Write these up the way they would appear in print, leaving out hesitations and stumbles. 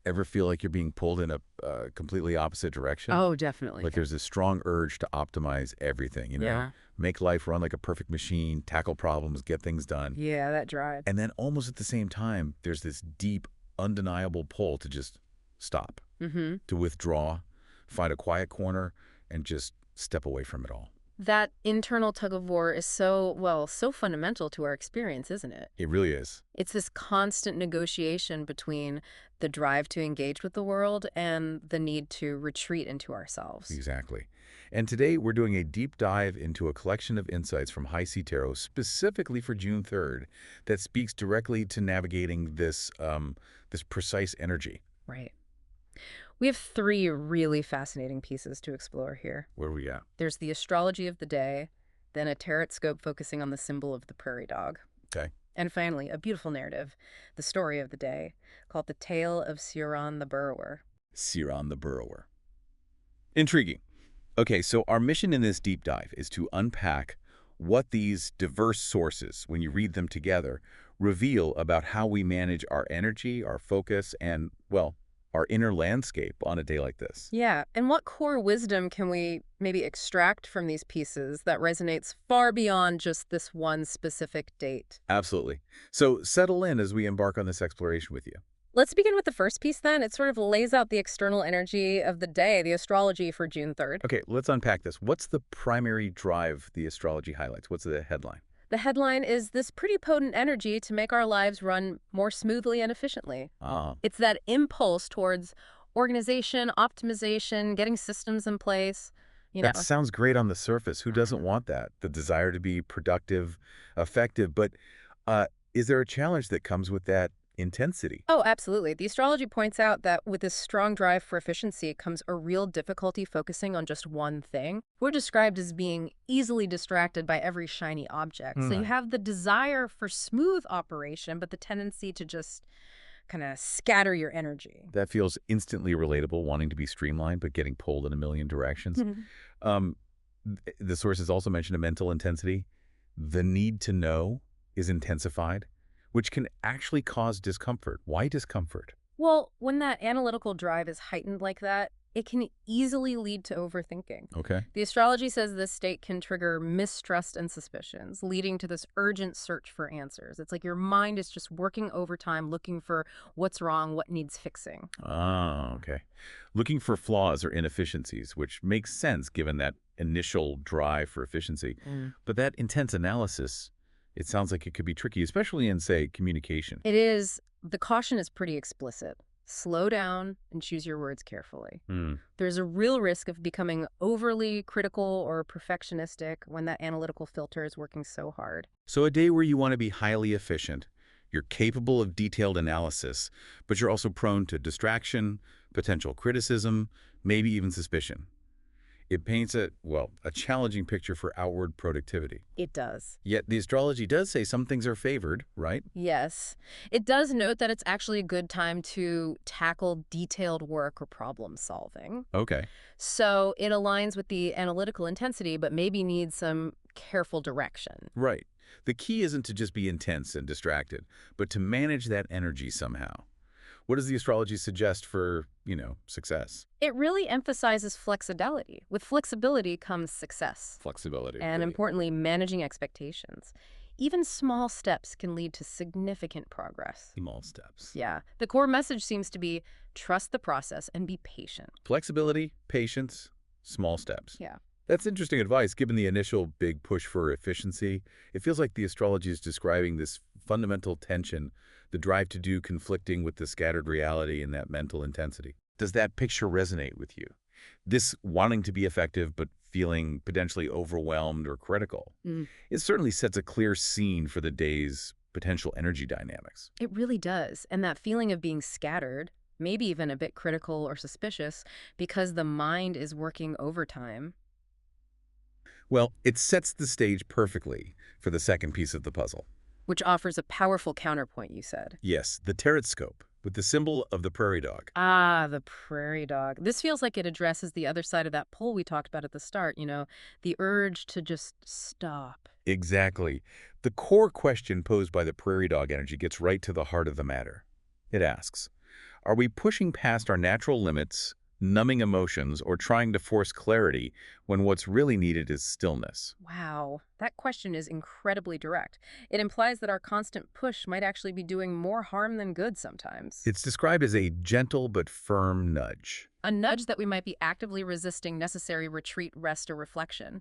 Ever feel like you're being pulled in a completely opposite direction? Oh, definitely. Like there's this strong urge to optimize everything, Yeah. make life run like a perfect machine, tackle problems, get things done. Yeah, that drive. And then almost at the same time, there's this deep, undeniable pull to just stop, Mm-hmm. to withdraw, find a quiet corner, and just step away from it all. That internal tug of war is so, well, so fundamental to our experience, isn't it? It really is. It's this constant negotiation between the drive to engage with the world and the need to retreat into ourselves. Exactly. And today we're doing a deep dive into a collection of insights from High C Tarot specifically for June 3rd that speaks directly to navigating this precise energy. Right. We have three really fascinating pieces to explore here. Where are we at? There's the astrology of the day, then a TarotScope focusing on the symbol of the prairie dog, Okay. and finally, a beautiful narrative, the story of the day, called The Tale of Ciarán the Burrower. Ciarán the Burrower. Intriguing. Okay, so our mission in this deep dive is to unpack what these diverse sources, when you read them together, reveal about how we manage our energy, our focus, and, well, our inner landscape on a day like this. Yeah, and what core wisdom can we maybe extract from these pieces that resonates far beyond just this one specific date? Absolutely. So settle in as we embark on this exploration with you. Let's begin with the first piece then. It sort of lays out the external energy of the day, the astrology for June 3rd. Okay, let's unpack this. What's the primary drive the astrology highlights? What's the headline? The headline is this pretty potent energy to make our lives run more smoothly and efficiently. Ah, It's that impulse towards organization, optimization, getting systems in place, you know. that sounds great on the surface. Who doesn't want that? The desire to be productive, effective. But is there a challenge that comes with that intensity? Oh, absolutely. The astrology points out that with this strong drive for efficiency comes a real difficulty focusing on just one thing. We're described as being easily distracted by every shiny object. So you have the desire for smooth operation, but the tendency to just kind of scatter your energy. That feels instantly relatable, wanting to be streamlined, but getting pulled in a million directions. Mhm. Um, the sources also mention a mental intensity. The need to know is intensified, which can actually cause discomfort. Why discomfort? Well, when that analytical drive is heightened like that, it can easily lead to overthinking. Okay. The astrology says this state can trigger mistrust and suspicions, leading to this urgent search for answers. It's like your mind is just working overtime looking for what's wrong, what needs fixing. Ah, okay. Looking for flaws or inefficiencies, which makes sense given that initial drive for efficiency. But that intense analysis, it sounds like it could be tricky, especially in, say, communication. It is, the caution is pretty explicit. Slow down and choose your words carefully. Hmm. There's a real risk of becoming overly critical or perfectionistic when that analytical filter is working so hard. So a day where you want to be highly efficient, you're capable of detailed analysis, but you're also prone to distraction, potential criticism, maybe even suspicion. It paints a challenging picture for outward productivity. It does. Yet the astrology does say some things are favored, right? Yes. It does note that it's actually a good time to tackle detailed work or problem solving. Okay. So it aligns with the analytical intensity, but maybe needs some careful direction. Right. The key isn't to just be intense and distracted, but to manage that energy somehow. What does the astrology suggest for, success? It really emphasizes flexibility. With flexibility comes success. Flexibility. And importantly, managing expectations. Even small steps can lead to significant progress. Small steps. Yeah. The core message seems to be trust the process and be patient. Flexibility, patience, small steps. Yeah. That's interesting advice, given the initial big push for efficiency. It feels like the astrology is describing this fundamental tension, the drive to do conflicting with the scattered reality and that mental intensity. Does that picture resonate with you? This wanting to be effective but feeling potentially overwhelmed or critical. It certainly sets a clear scene for the day's potential energy dynamics. It really does. And that feeling of being scattered, maybe even a bit critical or suspicious, because the mind is working overtime. Well, it sets the stage perfectly for the second piece of the puzzle. Which offers a powerful counterpoint, you said. Yes, the TarotScope, with the symbol of the prairie dog. Ah, the prairie dog. This feels like it addresses the other side of that pull we talked about at the start, the urge to just stop. Exactly. The core question posed by the prairie dog energy gets right to the heart of the matter. It asks, Are we pushing past our natural limits, numbing emotions, or trying to force clarity when what's really needed is stillness? Wow, that question is incredibly direct. It implies that our constant push might actually be doing more harm than good sometimes. It's described as a gentle but firm nudge. A nudge that we might be actively resisting necessary retreat, rest, or reflection.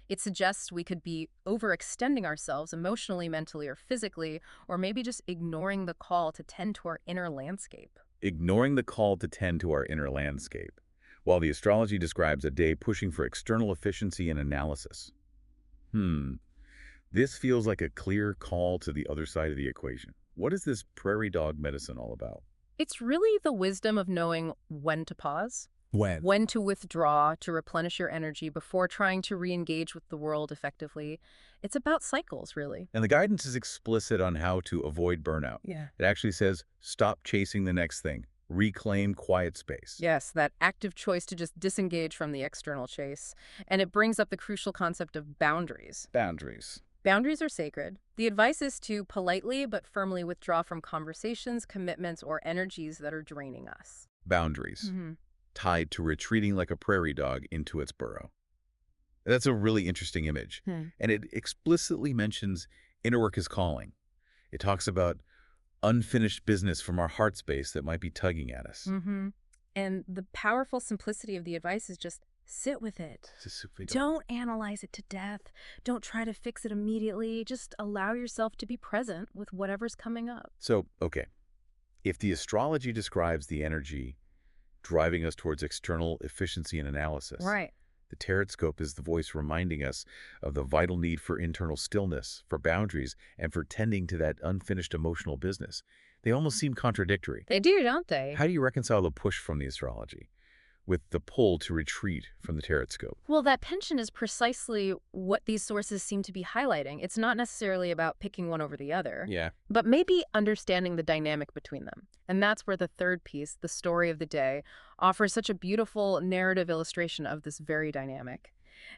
It suggests we could be overextending ourselves emotionally, mentally, or physically, or maybe just ignoring the call to tend to our inner landscape. Ignoring the call to tend to our inner landscape, while the astrology describes a day pushing for external efficiency and analysis. This feels like a clear call to the other side of the equation. What is this prairie dog medicine all about? It's really the wisdom of knowing when to pause, when to withdraw to replenish your energy before trying to re-engage with the world effectively. It's about cycles, really. And the guidance is explicit on how to avoid burnout. Yeah. It actually says, stop chasing the next thing. Reclaim quiet space. Yes, that active choice to just disengage from the external chase. And it brings up the crucial concept of boundaries. Boundaries. Boundaries are sacred. The advice is to politely but firmly withdraw from conversations, commitments, or energies that are draining us. Boundaries. Tied to retreating like a prairie dog into its burrow. That's a really interesting image. And it explicitly mentions inner work is calling. It talks about unfinished business from our heart space that might be tugging at us. And the powerful simplicity of the advice is just sit with it. Don't analyze it to death. Don't try to fix it immediately. Just allow yourself to be present with whatever's coming up. So, okay, if the astrology describes the energy driving us towards external efficiency and analysis, Right. the TarotScope is the voice reminding us of the vital need for internal stillness, for boundaries, and for tending to that unfinished emotional business. They almost seem contradictory. They do, don't they? How do you reconcile the push from the astrology with the pull to retreat from the TarotScope? Well, that tension is precisely what these sources seem to be highlighting. It's not necessarily about picking one over the other, Yeah. but maybe understanding the dynamic between them. And that's where the third piece, the story of the day, offers such a beautiful narrative illustration of this very dynamic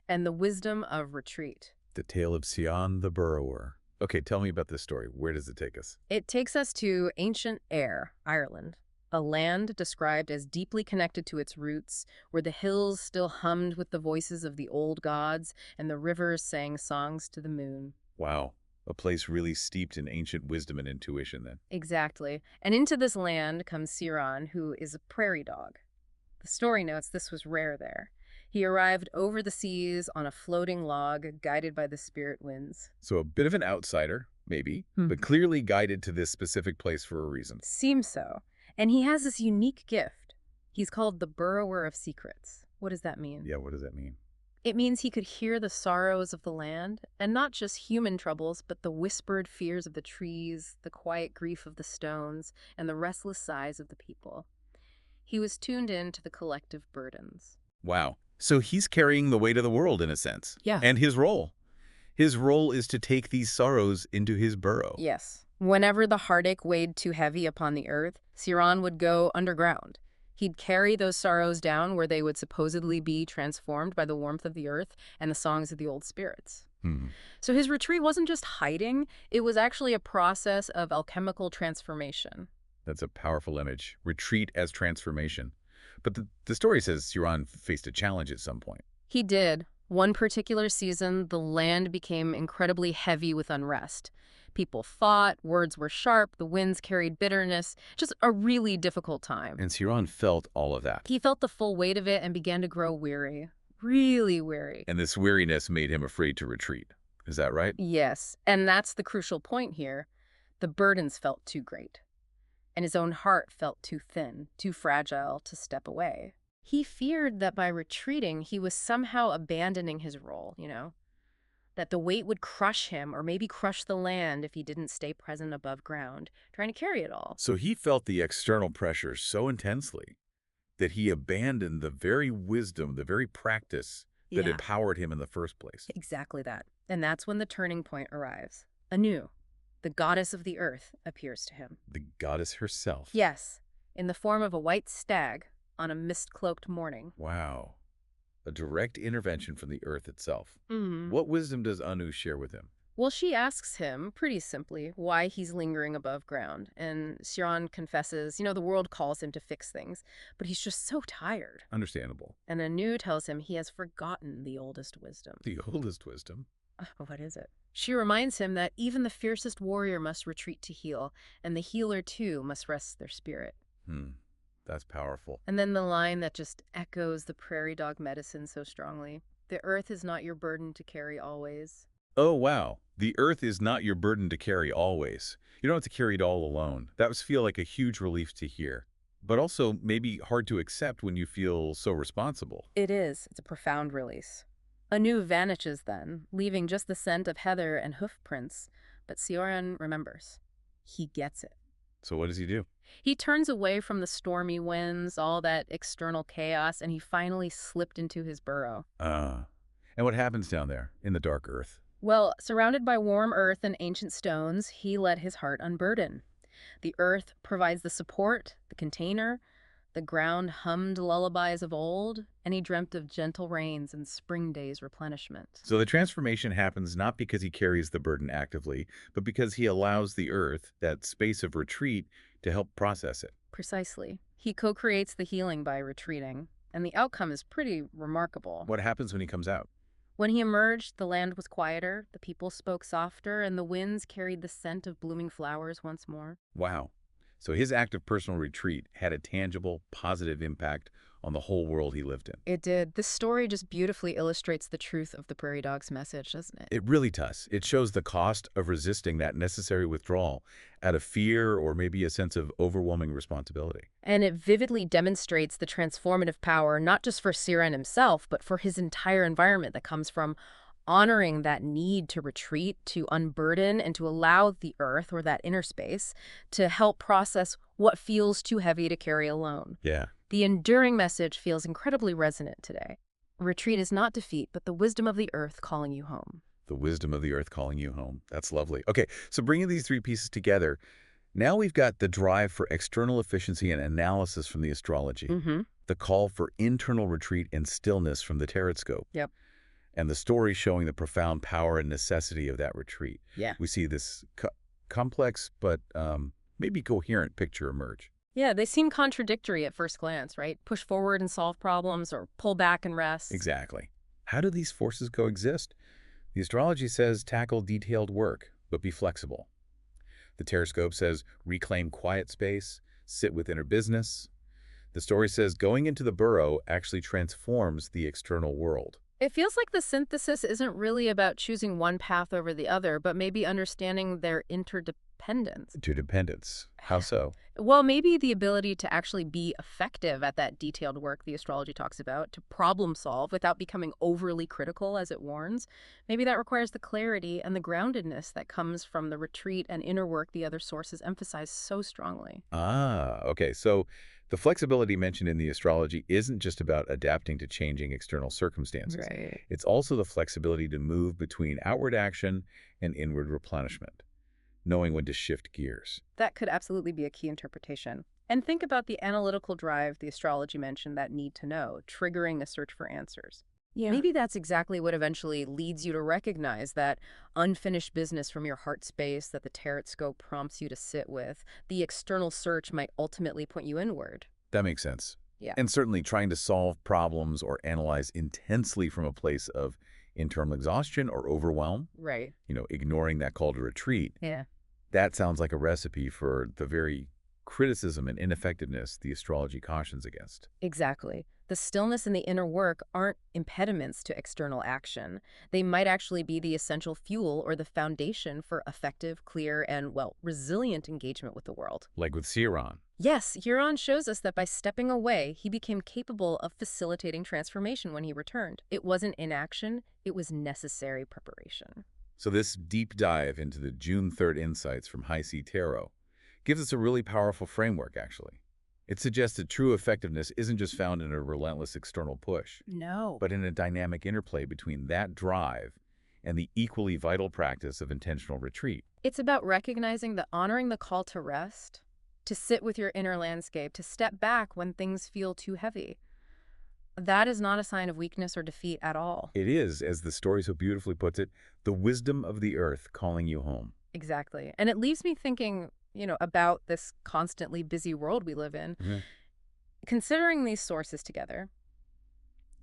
and the wisdom of retreat. The tale of Ciarán the Burrower. Okay, tell me about this story. Where does it take us? It takes us to ancient Éire, Ireland, a land described as deeply connected to its roots, where the hills still hummed with the voices of the old gods and the rivers sang songs to the moon. Wow, a place really steeped in ancient wisdom and intuition then. Exactly. And into this land comes Ciarán, who is a prairie dog. The story notes this was rare there. He arrived over the seas on a floating log, guided by the spirit winds. So a bit of an outsider, maybe, but clearly guided to this specific place for a reason. Seems so. And he has this unique gift. He's called the Burrower of Secrets. What does that mean? Yeah, what does that mean? It means he could hear the sorrows of the land, and not just human troubles, but the whispered fears of the trees, the quiet grief of the stones, and the restless sighs of the people. He was tuned in to the collective burdens. Wow. So he's carrying the weight of the world in a sense. Yeah. And his role. His role is to take these sorrows into his burrow. Yes. Whenever the heartache weighed too heavy upon the earth, Ciarán would go underground. He'd carry those sorrows down where they would supposedly be transformed by the warmth of the earth and the songs of the old spirits. So his retreat wasn't just hiding, it was actually a process of alchemical transformation. That's a powerful image. Retreat as transformation. But the story says Ciarán faced a challenge at some point. He did. One particular season, the land became incredibly heavy with unrest. People fought, words were sharp, the winds carried bitterness, just a really difficult time. And Ciarán felt all of that. He felt the full weight of it and began to grow weary, really weary. And this weariness made him afraid to retreat. Is that right? Yes, and that's the crucial point here. The burdens felt too great, and his own heart felt too thin, too fragile to step away. He feared that by retreating, he was somehow abandoning his role, that the weight would crush him or maybe crush the land if he didn't stay present above ground, trying to carry it all. So he felt the external pressure so intensely that he abandoned the very wisdom, the very practice that empowered him in the first place. Exactly that. And that's when the turning point arrives. Anu, the goddess of the earth, appears to him. The goddess herself. Yes, in the form of a white stag on a mist-cloaked morning. Wow. A direct intervention from the earth itself. What wisdom does Anu share with him? Well, she asks him, pretty simply, why he's lingering above ground. And Ciarán confesses, the world calls him to fix things, but he's just so tired. Understandable. And Anu tells him he has forgotten the oldest wisdom. The oldest wisdom? What is it? She reminds him that even the fiercest warrior must retreat to heal, and the healer, too, must rest their spirit. That's powerful. And then the line that just echoes the prairie dog medicine so strongly. The earth is not your burden to carry always. Oh, wow. The earth is not your burden to carry always. You don't have to carry it all alone. That must feel like a huge relief to hear, but also maybe hard to accept when you feel so responsible. It is. It's a profound release. Anu vanishes then, leaving just the scent of heather and hoof prints, but Ciarán remembers. He gets it. So what does he do? He turns away from the stormy winds, all that external chaos, and he finally slipped into his burrow. And what happens down there in the dark earth? Well, surrounded by warm earth and ancient stones, he let his heart unburden. The earth provides the support, the container. The ground hummed lullabies of old, and he dreamt of gentle rains and spring days' replenishment. So the transformation happens not because he carries the burden actively, but because he allows the earth, that space of retreat, to help process it. Precisely. He co-creates the healing by retreating, and the outcome is pretty remarkable. What happens when he comes out? When he emerged, the land was quieter, the people spoke softer, and the winds carried the scent of blooming flowers once more. Wow. So his act of personal retreat had a tangible, positive impact on the whole world he lived in. It did. This story just beautifully illustrates the truth of the prairie dog's message, doesn't it? It really does. It shows the cost of resisting that necessary withdrawal out of fear or maybe a sense of overwhelming responsibility. And it vividly demonstrates the transformative power, not just for Ciarán himself, but for his entire environment that comes from honoring that need to retreat, to unburden, and to allow the earth, or that inner space, to help process what feels too heavy to carry alone. Yeah. The enduring message feels incredibly resonant today. Retreat is not defeat, but the wisdom of the earth calling you home. The wisdom of the earth calling you home. That's lovely. Okay, so bringing these three pieces together, now we've got the drive for external efficiency and analysis from the astrology, the call for internal retreat and stillness from the TarotScope. Yep. And the story showing the profound power and necessity of that retreat. Yeah. We see this complex but maybe coherent picture emerge. Yeah, they seem contradictory at first glance, right? Push forward and solve problems, or pull back and rest. Exactly. How do these forces coexist? The astrology says tackle detailed work, but be flexible. The TarotScope says reclaim quiet space, sit with inner business. The story says going into the burrow actually transforms the external world. It feels like the synthesis isn't really about choosing one path over the other, but maybe understanding their interdependence. Interdependence. How so? Well, maybe the ability to actually be effective at that detailed work the astrology talks about, to problem solve without becoming overly critical, as it warns. Maybe that requires the clarity and the groundedness that comes from the retreat and inner work the other sources emphasize so strongly. Okay. So the flexibility mentioned in the astrology isn't just about adapting to changing external circumstances. Right. It's also the flexibility to move between outward action and inward replenishment, knowing when to shift gears. That could absolutely be a key interpretation. And think about the analytical drive the astrology mentioned, that need to know, triggering a search for answers. Yeah. Maybe that's exactly what eventually leads you to recognize that unfinished business from your heart space that the TarotScope prompts you to sit with. The external search might ultimately point you inward. That makes sense. Yeah. And certainly trying to solve problems or analyze intensely from a place of internal exhaustion or overwhelm, Right. ignoring that call to retreat, Yeah. that sounds like a recipe for the very criticism and ineffectiveness the astrology cautions against. Exactly. The stillness and the inner work aren't impediments to external action. They might actually be the essential fuel or the foundation for effective, clear, and, resilient engagement with the world. Like with Ciarán. Yes, Ciarán shows us that by stepping away, he became capable of facilitating transformation when he returned. It wasn't inaction, it was necessary preparation. So this deep dive into the June 3rd insights from High C Tarot gives us a really powerful framework, actually. It suggests that true effectiveness isn't just found in a relentless external push, No. but in a dynamic interplay between that drive and the equally vital practice of intentional retreat. It's about recognizing that honoring the call to rest, to sit with your inner landscape, to step back when things feel too heavy. That is not a sign of weakness or defeat at all. It is, as the story so beautifully puts it, the wisdom of the earth calling you home. Exactly. And it leaves me thinking, about this constantly busy world we live in. Mhm. Considering these sources together,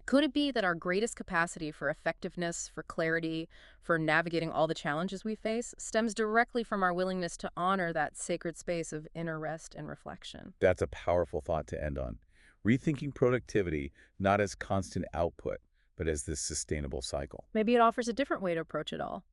could it be that our greatest capacity for effectiveness, for clarity, for navigating all the challenges we face stems directly from our willingness to honor that sacred space of inner rest and reflection? That's a powerful thought to end on. Rethinking productivity not as constant output, but as this sustainable cycle. Maybe it offers a different way to approach it all.